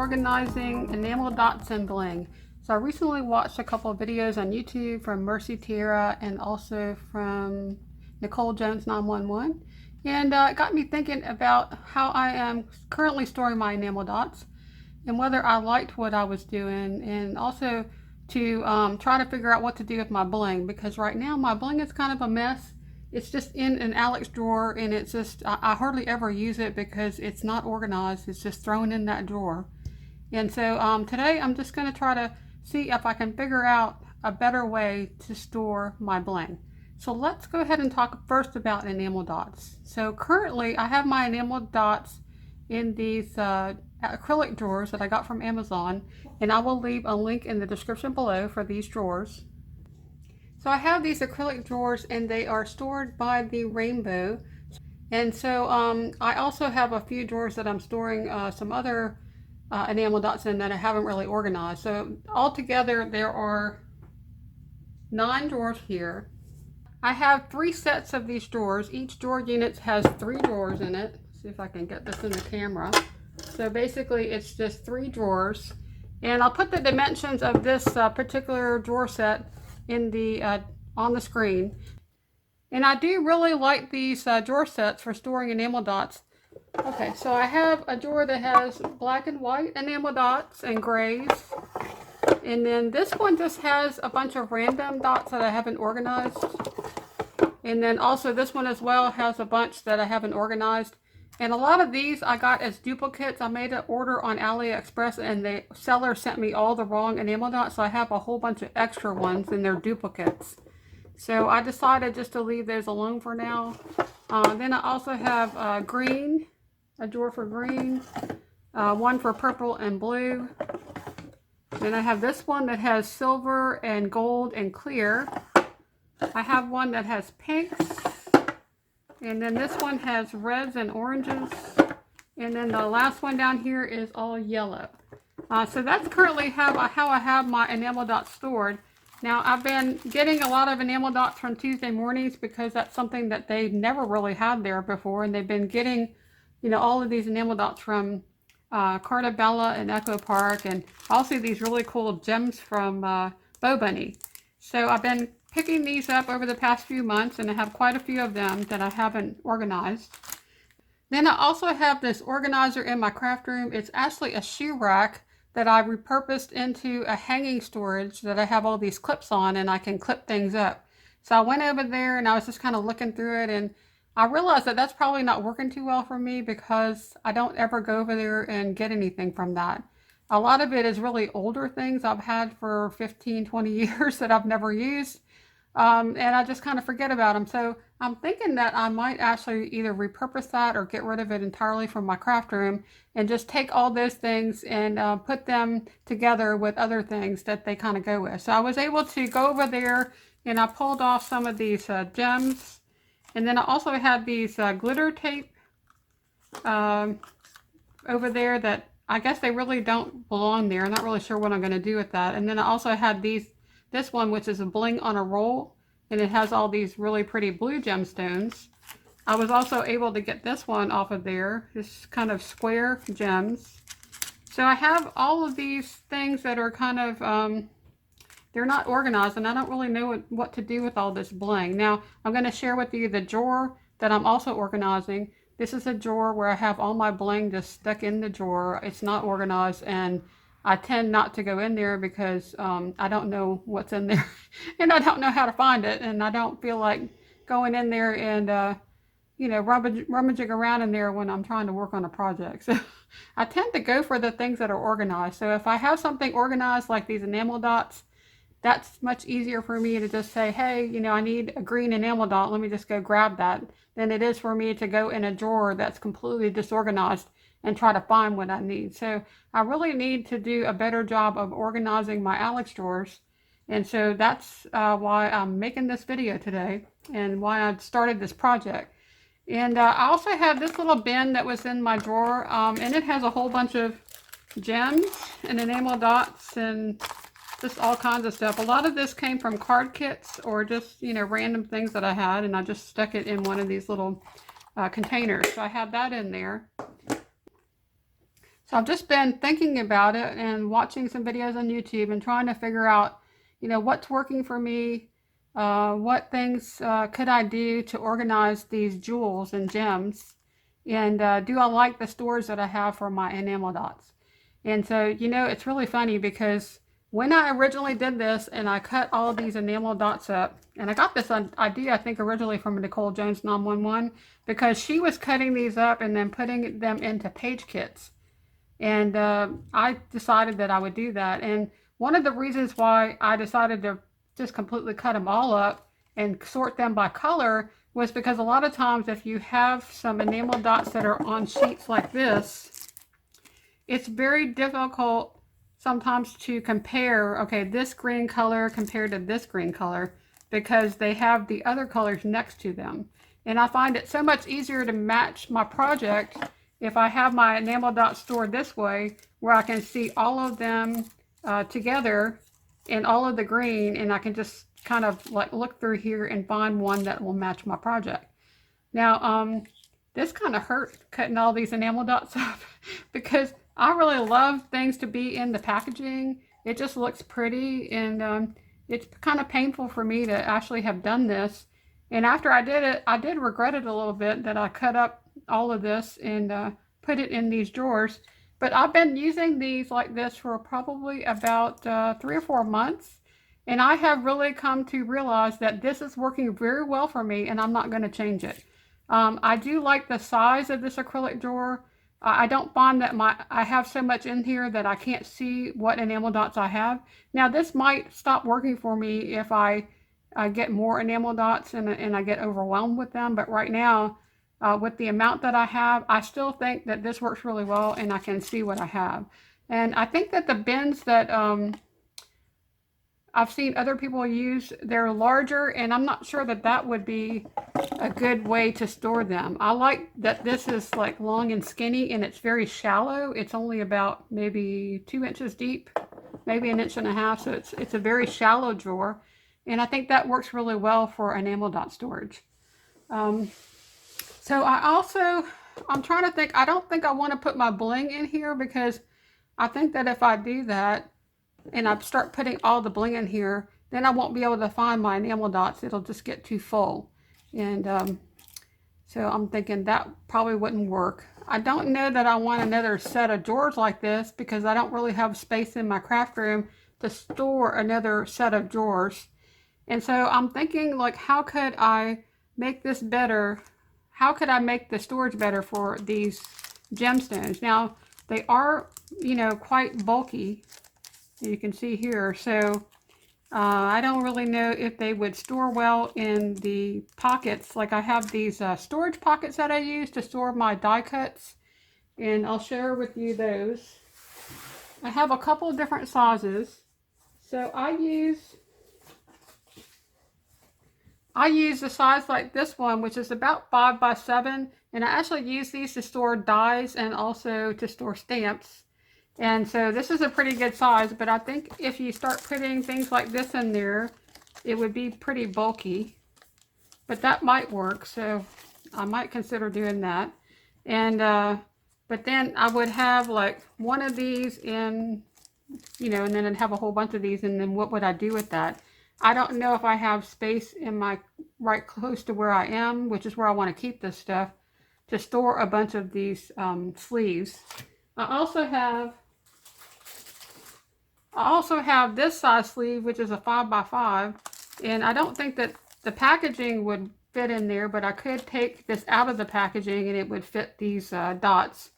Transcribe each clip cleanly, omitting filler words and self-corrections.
organizing enamel dots and bling. So I recently watched a couple of videos on YouTube from Mercy Tierra and also from Nicole Jones 911, and it got me thinking about how I am currently storing my enamel dots and whether I liked what I was doing, and also to try to figure out what to do with my bling, because right now my bling is kind of a mess. It's just in an Alex drawer, and it's just, I hardly ever use it because it's not organized. It's just thrown in that drawer. And so today I'm just going to try to see if I can figure out a better way to store my bling. So let's go ahead and talk first about enamel dots. So currently I have my enamel dots in these acrylic drawers that I got from Amazon, and I will leave a link in the description below for these drawers. So I have these acrylic drawers, and they are stored by the rainbow. And so I also have a few drawers that I'm storing some other enamel dots in that I haven't really organized. So altogether there are 9 drawers here. I have 3 sets of these drawers. Each drawer unit has 3 drawers in it. Let's see if I can get this in the camera. So basically it's just 3 drawers. And I'll put the dimensions of this particular drawer set in the on the screen. And I do really like these drawer sets for storing enamel dots. Okay, so I have a drawer that has black and white enamel dots and grays. And then this one just has a bunch of random dots that I haven't organized. And then also this one as well has a bunch that I haven't organized. And a lot of these I got as duplicates. I made an order on AliExpress, and the seller sent me all the wrong enamel dots. So I have a whole bunch of extra ones, and they're duplicates. So I decided just to leave those alone for now. Then I also have green, a drawer for green, one for purple and blue. Then I have this one that has silver and gold and clear. I have one that has pinks. And then this one has reds and oranges. And then the last one down here is all yellow. So that's currently how I have my enamel dots stored. Now I've been getting a lot of enamel dots from Tuesday Mornings because that's something that they've never really had there before. And they've been getting, you know, all of these enamel dots from Carta Bella and Echo Park, and also these really cool gems from Bo Bunny. So I've been picking these up over the past few months, and I have quite a few of them that I haven't organized. Then I also have this organizer in my craft room. It's actually a shoe rack that I repurposed into a hanging storage that I have all these clips on, and I can clip things up. So I went over there and I was just kind of looking through it, and I realized that that's probably not working too well for me because I don't ever go over there and get anything from that. A lot of it is really older things I've had for 15, 20 years that I've never used. And I just kind of forget about them. So I'm thinking that I might actually either repurpose that or get rid of it entirely from my craft room and just take all those things and put them together with other things that they kind of go with. So I was able to go over there, and I pulled off some of these gems. And then I also had these glitter tape over there that I guess they really don't belong there. I'm not really sure what I'm going to do with that. And then I also had this one, which is a bling on a roll, and it has all these really pretty blue gemstones. I was also able to get this one off of there, this kind of square gems. So I have all of these things that are kind of, they're not organized, and I don't really know what to do with all this bling. Now, I'm going to share with you the drawer that I'm also organizing. This is a drawer where I have all my bling just stuck in the drawer. It's not organized, and I tend not to go in there because I don't know what's in there and I don't know how to find it, and I don't feel like going in there and you know, rummaging around in there when I'm trying to work on a project. So I tend to go for the things that are organized. So if I have something organized like these enamel dots, that's much easier for me to just say, hey, you know, I need a green enamel dot, let me just go grab that, than it is for me to go in a drawer that's completely disorganized and try to find what I need. So I really need to do a better job of organizing my Alex drawers. And so that's why I'm making this video today and why I started this project. And I also have this little bin that was in my drawer, and it has a whole bunch of gems and enamel dots and just all kinds of stuff. A lot of this came from card kits or just, you know, random things that I had, and I just stuck it in one of these little containers. So I have that in there. So I've just been thinking about it and watching some videos on YouTube and trying to figure out, what's working for me, what things could I do to organize these jewels and gems, and do I like the stores that I have for my enamel dots. And so, it's really funny because when I originally did this and I cut all of these enamel dots up, and I got this idea, I think, originally from Nicole Jones 911, because she was cutting these up and then putting them into page kits. And I decided that I would do that. And one of the reasons why I decided to just completely cut them all up and sort them by color was because a lot of times if you have some enamel dots that are on sheets like this, it's very difficult sometimes to compare, okay, this green color compared to this green color, because they have the other colors next to them. And I find it so much easier to match my project if I have my enamel dots stored this way, where I can see all of them together in all of the green, and I can just kind of like look through here and find one that will match my project. Now, this kind of hurt cutting all these enamel dots up because I really love things to be in the packaging. It just looks pretty, and it's kind of painful for me to actually have done this. And after I did it, I did regret it a little bit that I cut up all of this and put it in these drawers. But I've been using these like this for probably about 3 or 4 months. And I have really come to realize that this is working very well for me, and I'm not going to change it. I do like the size of this acrylic drawer. I don't find that I have so much in here that I can't see what enamel dots I have. Now this might stop working for me if I get more enamel dots and I get overwhelmed with them, but right now with the amount that I have, I still think that this works really well and I can see what I have. And I think that the bins that I've seen other people use, they're larger, and I'm not sure that that would be a good way to store them. I like that this is like long and skinny and it's very shallow. It's only about maybe 2 inches deep, maybe 1.5 inches. So it's a very shallow drawer. And I think that works really well for enamel dot storage. So I'm trying to think, I don't think I want to put my bling in here, because I think that if I do that and I start putting all the bling in here, then I won't be able to find my enamel dots. It'll just get too full. And so I'm thinking that probably wouldn't work. I don't know that I want another set of drawers like this, because I don't really have space in my craft room to store another set of drawers. And so I'm thinking, like, how could I make this better? How could I make the storage better for these gemstones? Now, they are, quite bulky, you can see here. So I don't really know if they would store well in the pockets. Like, I have these storage pockets that I use to store my die cuts, and I'll share with you those. I have a couple of different sizes. So I use a size like this one, which is about 5 by 7, and I actually use these to store dies and also to store stamps. And so this is a pretty good size, but I think if you start putting things like this in there, it would be pretty bulky. But that might work, so I might consider doing that. And but then I would have like one of these in, and then I'd have a whole bunch of these, and then what would I do with that? I don't know if I have space in my right close to where I am, which is where I want to keep this stuff, to store a bunch of these sleeves. I also have this size sleeve, which is a 5 by 5, and I don't think that the packaging would fit in there, but I could take this out of the packaging and it would fit these dots.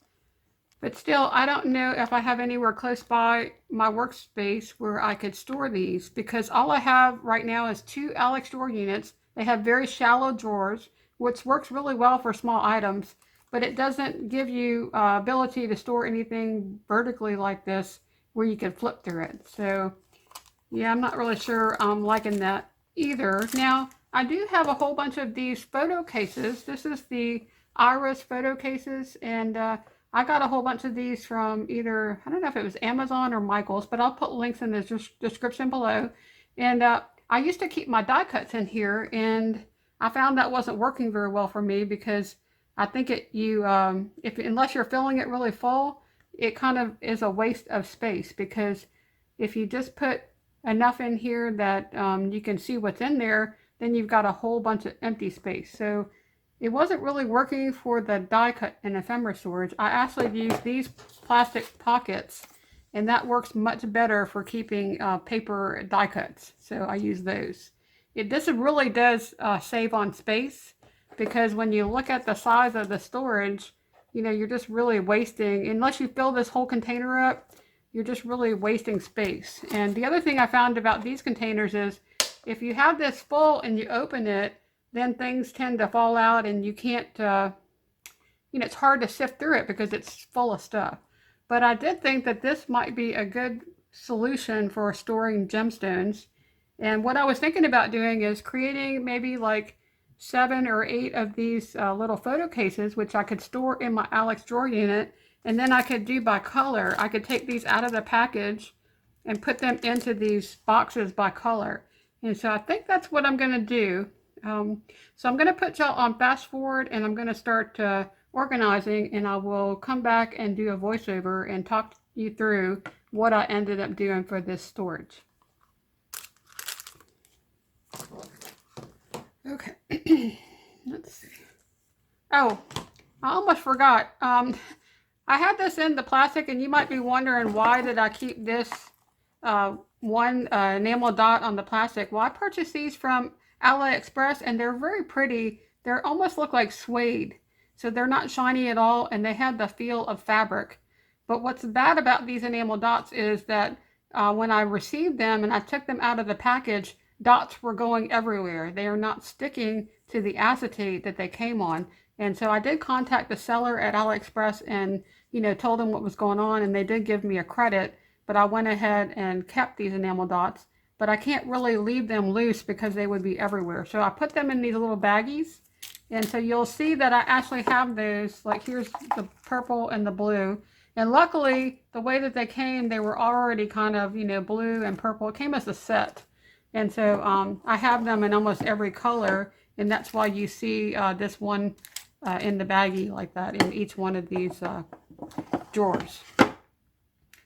But still, I don't know if I have anywhere close by my workspace where I could store these, because all I have right now is 2 Alex drawer units. They have very shallow drawers, which works really well for small items, but it doesn't give you ability to store anything vertically like this where you can flip through it. So yeah, I'm not really sure I'm liking that either. Now, I do have a whole bunch of these photo cases. This is the Iris photo cases, and I got a whole bunch of these from either, I don't know if it was Amazon or Michael's, but I'll put links in the description below. And I used to keep my die cuts in here, and I found that wasn't working very well for me, because I think unless you're filling it really full, it kind of is a waste of space, because if you just put enough in here that you can see what's in there, then you've got a whole bunch of empty space. So it wasn't really working for the die cut and ephemera storage. I actually used these plastic pockets, and that works much better for keeping paper die cuts. So I use those. This really does save on space, because when you look at the size of the storage, you know, you're just really wasting, unless you fill this whole container up, you're just really wasting space. And the other thing I found about these containers is, if you have this full and you open it, then things tend to fall out, and you can't, you know, it's hard to sift through it because it's full of stuff. But I did think that this might be a good solution for storing gemstones. And what I was thinking about doing is creating maybe like 7 or 8 of these little photo cases, which I could store in my Alex drawer unit. And then I could do by color. I could take these out of the package and put them into these boxes by color. And so I think that's what I'm going to do. So I'm going to put y'all on fast forward, and I'm going to start organizing, and I will come back and do a voiceover and talk you through what I ended up doing for this storage. Okay, let's see. Oh, I almost forgot. I had this in the plastic, and you might be wondering, why did I keep this one enamel dot on the plastic? Well, I purchased these from AliExpress, and they're very pretty. They almost look like suede, so they're not shiny at all, and they have the feel of fabric. But what's bad about these enamel dots is that when I received them and I took them out of the package, dots were going everywhere. They are not sticking to the acetate that they came on. And so I did contact the seller at AliExpress and, you know, told them what was going on, and they did give me a credit. But I went ahead and kept these enamel dots, but I can't really leave them loose because they would be everywhere. So I put them in these little baggies, and so you'll see that I actually have those. Like, here's the purple and the blue, and luckily the way that they came, they were already kind of, you know, blue and purple. It came as a set, and so I have them in almost every color, and that's why you see this one in the baggie like that in each one of these drawers.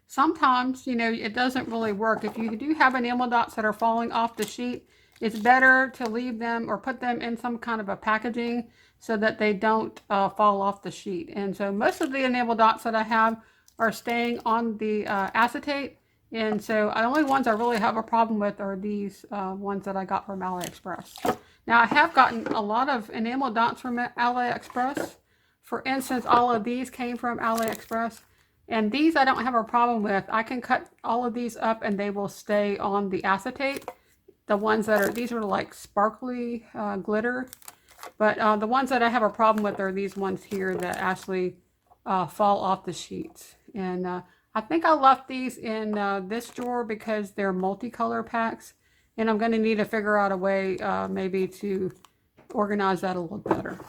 Sometimes, you know, it doesn't really work. If you do have enamel dots that are falling off the sheet, it's better to leave them or put them in some kind of a packaging so that they don't fall off the sheet. And so most of the enamel dots that I have are staying on the acetate. And so the only ones I really have a problem with are these ones that I got from AliExpress. Now, I have gotten a lot of enamel dots from AliExpress. For instance, all of these came from AliExpress. And these I don't have a problem with. I can cut all of these up and they will stay on the acetate. The ones that are, these are like sparkly glitter. But the ones that I have a problem with are these ones here that actually fall off the sheets. And I think I left these in this drawer because they're multicolor packs. And I'm going to need to figure out a way maybe to organize that a little better.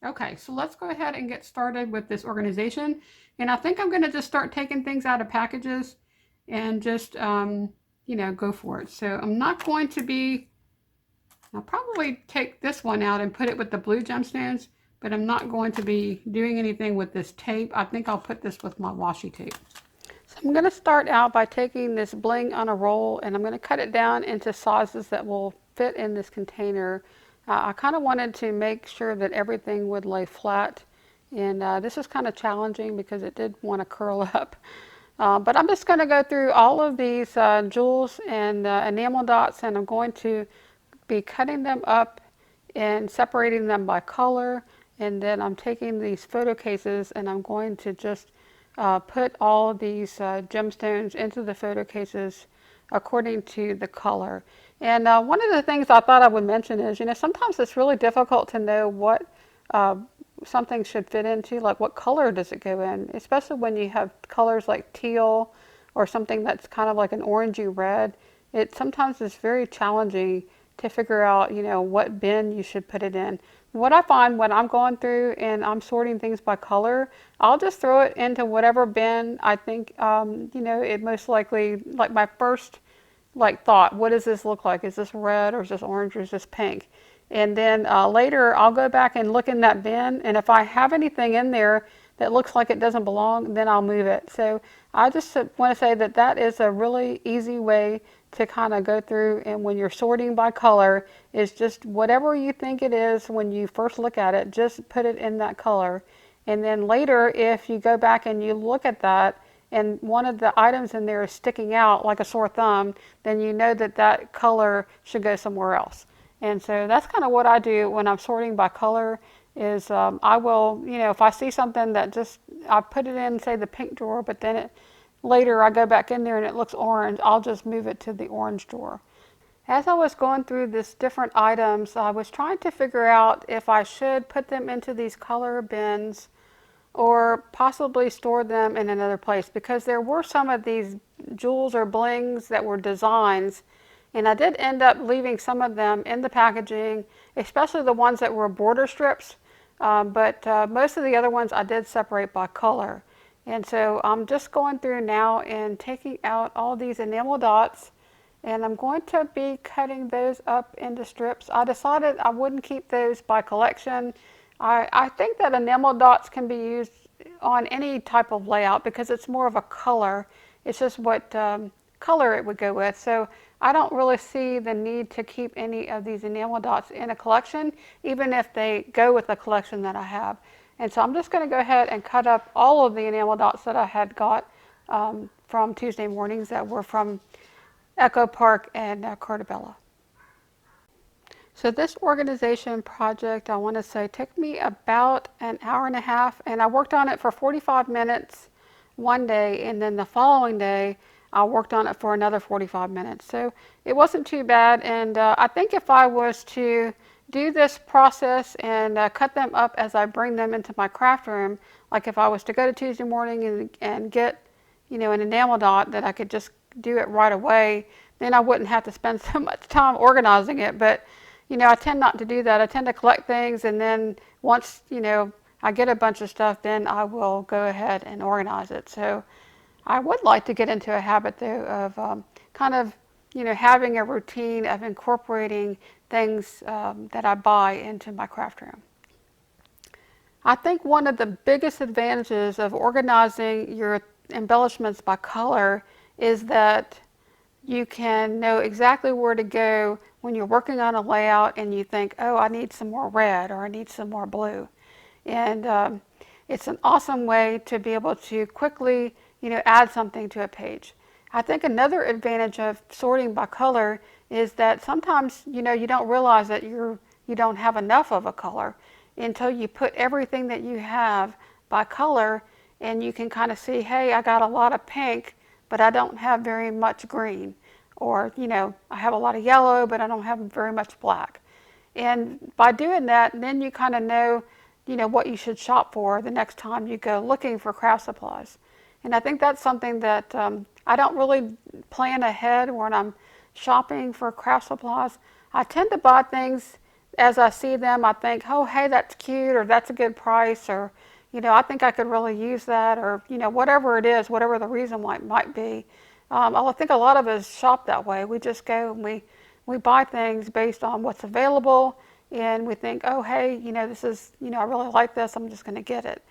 Okay, so let's go ahead and get started with this organization. And I think I'm going to just start taking things out of packages and just, you know, go for it. So I'm not going to be, I'll probably take this one out and put it with the blue gemstones, but I'm not going to be doing anything with this tape. I think I'll put this with my washi tape. So I'm going to start out by taking this bling on a roll, and I'm going to cut it down into sizes that will fit in this container. I kind of wanted to make sure that everything would lay flat, and this is kind of challenging because it did want to curl up. But I'm just going to go through all of these jewels and enamel dots, and I'm going to be cutting them up and separating them by color. And then I'm taking these photo cases and I'm going to just put all of these gemstones into the photo cases according to the color. And one of the things I thought I would mention is, you know, sometimes it's really difficult to know what something should fit into, like what color does it go in, especially when you have colors like teal or something that's kind of like an orangey red. It sometimes is very challenging to figure out, you know, what bin you should put it in. What I find when I'm going through and I'm sorting things by color, I'll just throw it into whatever bin I think, you know, it most likely, like my first thought, what does this look like? Is this red or is this orange or is this pink? And then later I'll go back and look in that bin, and if I have anything in there that looks like it doesn't belong, then I'll move it. So I just want to say that that is a really easy way to kind of go through, and when you're sorting by color, is just whatever you think it is when you first look at it, just put it in that color. And then later, if you go back and you look at that, and one of the items in there is sticking out like a sore thumb, then you know that that color should go somewhere else. And so that's kind of what I do when I'm sorting by color is I will, if I see something that just, I put it in, say, the pink drawer, but then later I go back in there and it looks orange, I'll just move it to the orange drawer. As I was going through these different items, I was trying to figure out if I should put them into these color bins or possibly store them in another place, because there were some of these jewels or blings that were designs, and I did end up leaving some of them in the packaging, especially the ones that were border strips, but most of the other ones I did separate by color. And so I'm just going through now and taking out all these enamel dots, and I'm going to be cutting those up into strips. I decided I wouldn't keep those by collection. I think that enamel dots can be used on any type of layout because it's more of a color. It's just what color it would go with. So I don't really see the need to keep any of these enamel dots in a collection, even if they go with the collection that I have. And so I'm just going to go ahead and cut up all of the enamel dots that I had got from Tuesday mornings that were from Echo Park and Cartabella. So this organization project, I want to say, took me about an hour and a half, and I worked on it for 45 minutes one day, and then the following day I worked on it for another 45 minutes. So it wasn't too bad, and I think if I was to do this process and cut them up as I bring them into my craft room, like if I was to go to Tuesday morning and get, an enamel dot that I could just do it right away, then I wouldn't have to spend so much time organizing it. But I tend not to do that. I tend to collect things, and then once, I get a bunch of stuff, then I will go ahead and organize it. So I would like to get into a habit, though, of kind of, having a routine of incorporating things that I buy into my craft room. I think one of the biggest advantages of organizing your embellishments by color is that you can know exactly where to go when you're working on a layout and you think, oh, I need some more red or I need some more blue. And it's an awesome way to be able to quickly, add something to a page. I think another advantage of sorting by color is that sometimes, you don't realize that you don't have enough of a color until you put everything that you have by color, and you can kind of see, hey, I got a lot of pink, but I don't have very much green. Or, I have a lot of yellow, but I don't have very much black. And by doing that, then you kind of know, what you should shop for the next time you go looking for craft supplies. And I think that's something that I don't really plan ahead when I'm shopping for craft supplies. I tend to buy things as I see them. I think, oh, hey, that's cute, or that's a good price, or, I think I could really use that, or, whatever it is, whatever the reason might be. I think a lot of us shop that way. We just go and we buy things based on what's available, and we think, oh, hey, this is, I really like this, I'm just going to get it.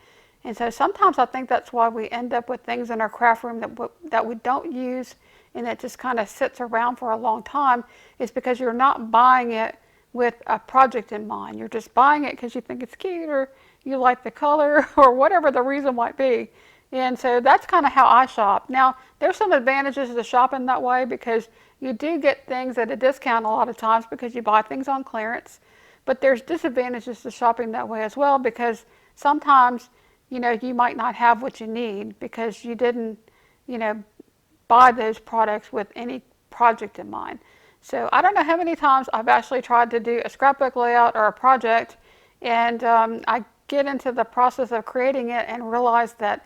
And so sometimes I think that's why we end up with things in our craft room that we don't use, and it just kind of sits around for a long time, is because you're not buying it with a project in mind. You're just buying it because you think it's cute, or you like the color, or whatever the reason might be. And so that's kind of how I shop. Now, there's some advantages to shopping that way, because you do get things at a discount a lot of times because you buy things on clearance. But there's disadvantages to shopping that way as well, because sometimes, you might not have what you need because you didn't, buy those products with any project in mind. So I don't know how many times I've actually tried to do a scrapbook layout or a project, and I get into the process of creating it and realize that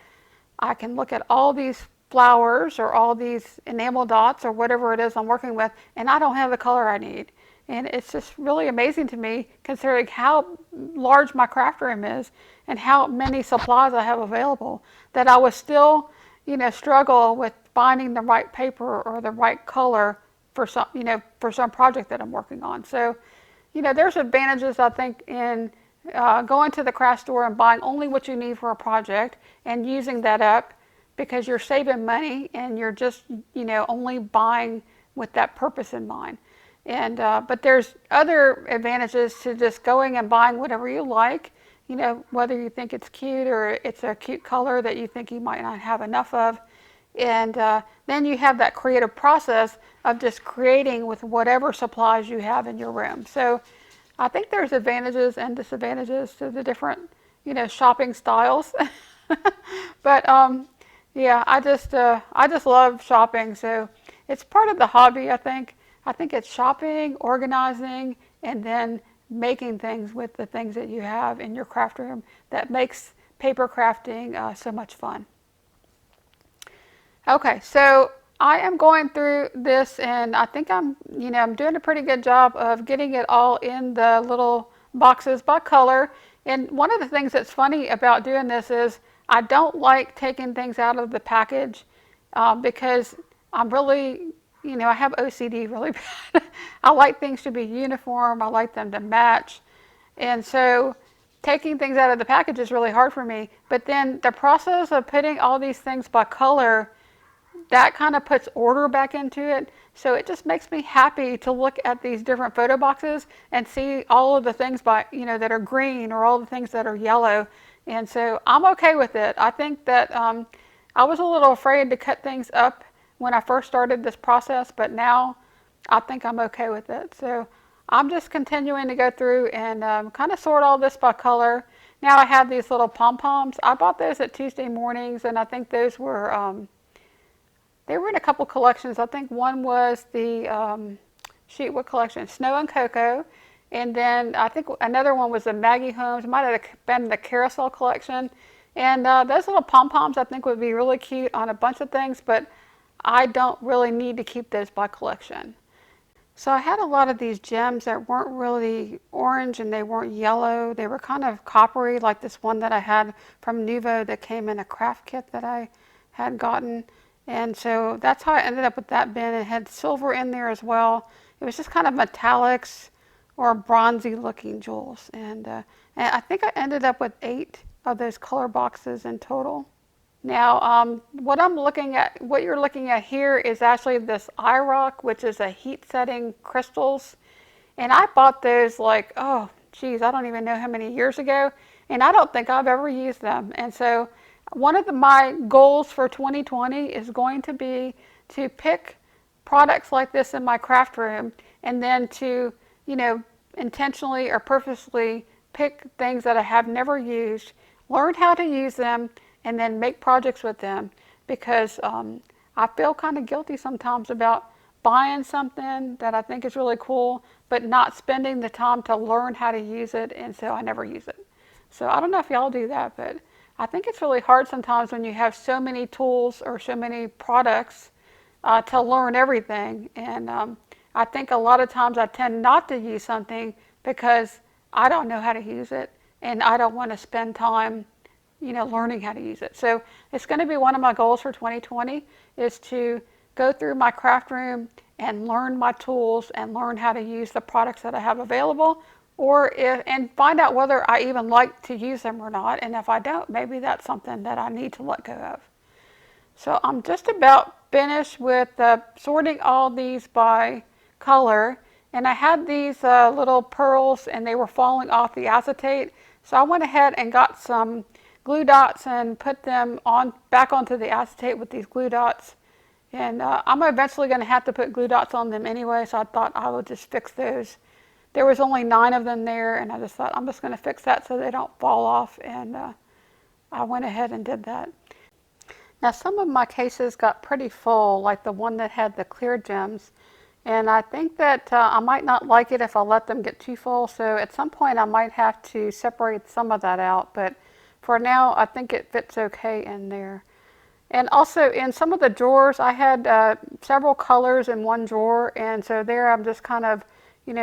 I can look at all these flowers or all these enamel dots or whatever it is I'm working with, and I don't have the color I need. And it's just really amazing to me, considering how large my craft room is and how many supplies I have available, that I would still, struggle with finding the right paper or the right color for some project that I'm working on. So, there's advantages, I think, in going to the craft store and buying only what you need for a project and using that up, because you're saving money and you're just, only buying with that purpose in mind. And but there's other advantages to just going and buying whatever you like, whether you think it's cute or it's a cute color that you think you might not have enough of. And then you have that creative process of just creating with whatever supplies you have in your room. So I think there's advantages and disadvantages to the different, shopping styles. But yeah, I just love shopping. So it's part of the hobby, I think. I think it's shopping, organizing, and then making things with the things that you have in your craft room that makes paper crafting so much fun. Okay, so I am going through this, and I think I'm doing a pretty good job of getting it all in the little boxes by color. And one of the things that's funny about doing this is I don't like taking things out of the package because I'm really, I have OCD really bad. I like things to be uniform. I like them to match. And so taking things out of the package is really hard for me. But then the process of putting all these things by color, that kind of puts order back into it. So it just makes me happy to look at these different photo boxes and see all of the things that are green, or all the things that are yellow. And so I'm okay with it. I think that I was a little afraid to cut things up when I first started this process, but now I think I'm okay with it. So I'm just continuing to go through and kind of sort all this by color. Now I have these little pom-poms. I bought those at Tuesday Mornings, and I think those were they were in a couple collections. I think one was the what collection? Snow and Cocoa. And then I think another one was the Maggie Holmes. It might have been the Carousel collection. And those little pom-poms I think would be really cute on a bunch of things, but I don't really need to keep those by collection. So I had a lot of these gems that weren't really orange and they weren't yellow. They were kind of coppery, like this one that I had from Nuvo that came in a craft kit that I had gotten. And so that's how I ended up with that bin. It had silver in there as well. It was just kind of metallics or bronzy looking jewels. And I think I ended up with 8 of those color boxes in total. Now, what you're looking at here is actually this iRock, which is a heat setting crystals. And I bought those like, oh, geez, I don't even know how many years ago. And I don't think I've ever used them. And so one of my goals for 2020 is going to be to pick products like this in my craft room, and then to, intentionally or purposely pick things that I have never used, learn how to use them, and then make projects with them. Because I feel kind of guilty sometimes about buying something that I think is really cool, but not spending the time to learn how to use it, and so I never use it. So I don't know if y'all do that, but I think it's really hard sometimes when you have so many tools or so many products to learn everything. And I think a lot of times I tend not to use something because I don't know how to use it, and I don't want to spend time, learning how to use it. So it's going to be one of my goals for 2020 is to go through my craft room and learn my tools and learn how to use the products that I have available, and find out whether I even like to use them or not. And if I don't, maybe that's something that I need to let go of. So I'm just about finished with sorting all these by color. And I had these little pearls, and they were falling off the acetate. So I went ahead and got some glue dots and put them back onto the acetate with these glue dots. And I'm eventually going to have to put glue dots on them anyway, so I thought I would just fix those. There was only 9 of them there, and I just thought I'm just going to fix that so they don't fall off, and I went ahead and did that. Now some of my cases got pretty full, like the one that had the clear gems, and I think that I might not like it if I let them get too full, so at some point I might have to separate some of that out, but for now I think it fits okay in there. And also in some of the drawers, I had several colors in one drawer, and so there I'm just kind of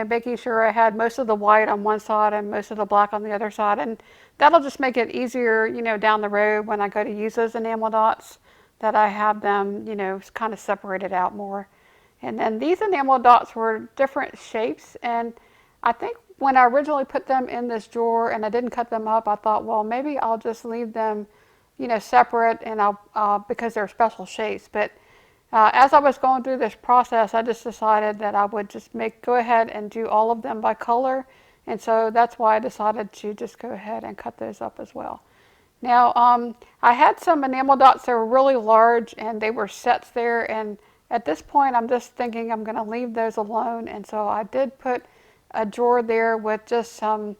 making sure I had most of the white on one side and most of the black on the other side. And that'll just make it easier, down the road when I go to use those enamel dots, that I have them, kind of separated out more. And then these enamel dots were different shapes. And I think when I originally put them in this drawer and I didn't cut them up, I thought, well, maybe I'll just leave them, you know, separate, and I'll because they're special shapes. But as I was going through this process, I just decided that I would just go ahead and do all of them by color, and so that's why I decided to just go ahead and cut those up as well. Now, I had some enamel dots that were really large, and they were sets there, and at this point, I'm just thinking I'm going to leave those alone, and so I did put a drawer there with just some,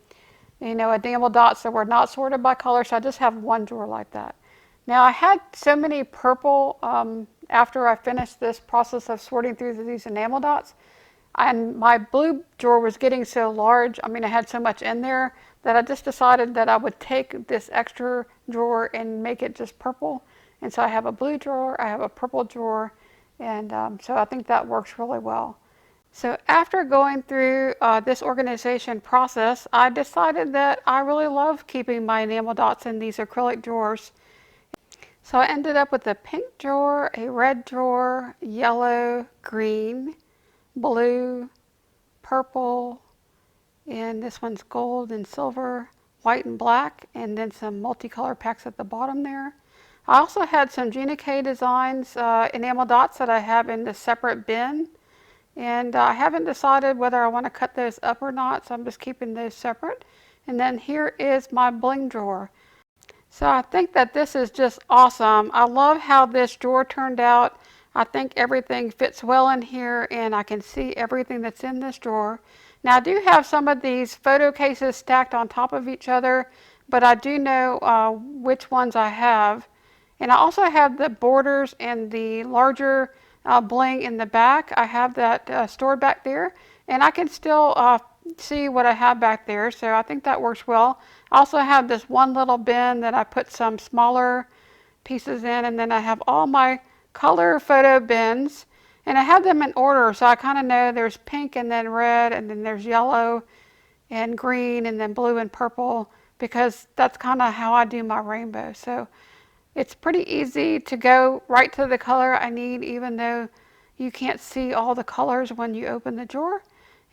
you know, enamel dots that were not sorted by color, so I just have one drawer like that. Now, I had so many purple after I finished this process of sorting through these enamel dots, and my blue drawer was getting so large, I mean, I had so much in there, that I just decided that I would take this extra drawer and make it just purple. And so I have a blue drawer, I have a purple drawer, and so I think that works really well. So after going through this organization process, I decided that I really love keeping my enamel dots in these acrylic drawers. So I ended up with a pink drawer, a red drawer, yellow, green, blue, purple, and this one's gold and silver, white and black, and then some multicolor packs at the bottom there. I also had some Gina K Designs enamel dots that I have in this separate bin, and I haven't decided whether I want to cut those up or not, so I'm just keeping those separate. And then here is my bling drawer. So I think that this is just awesome. I love how this drawer turned out. I think everything fits well in here, and I can see everything that's in this drawer. Now I do have some of these photo cases stacked on top of each other, but I do know which ones I have. And I also have the borders and the larger bling in the back. I have that stored back there, and I can still see what I have back there, so I think that works well. I also have this one little bin that I put some smaller pieces in, and then I have all my color photo bins, and I have them in order, so I kind of know there's pink and then red, and then there's yellow and green, and then blue and purple, because that's kind of how I do my rainbow. So it's pretty easy to go right to the color I need, even though you can't see all the colors when you open the drawer.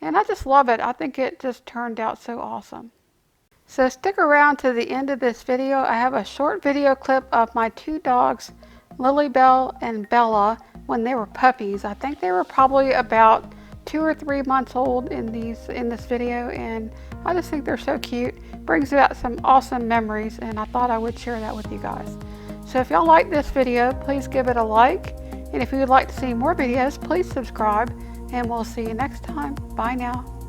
And I just love it. I think it just turned out so awesome. So stick around to the end of this video. I have a short video clip of my two dogs, Lilybell and Bella, when they were puppies. I think they were probably about 2 or 3 months old in this video, and I just think they're so cute. Brings about some awesome memories, and I thought I would share that with you guys. So if y'all like this video, please give it a like, and if you would like to see more videos, please subscribe, and we'll see you next time. Bye now.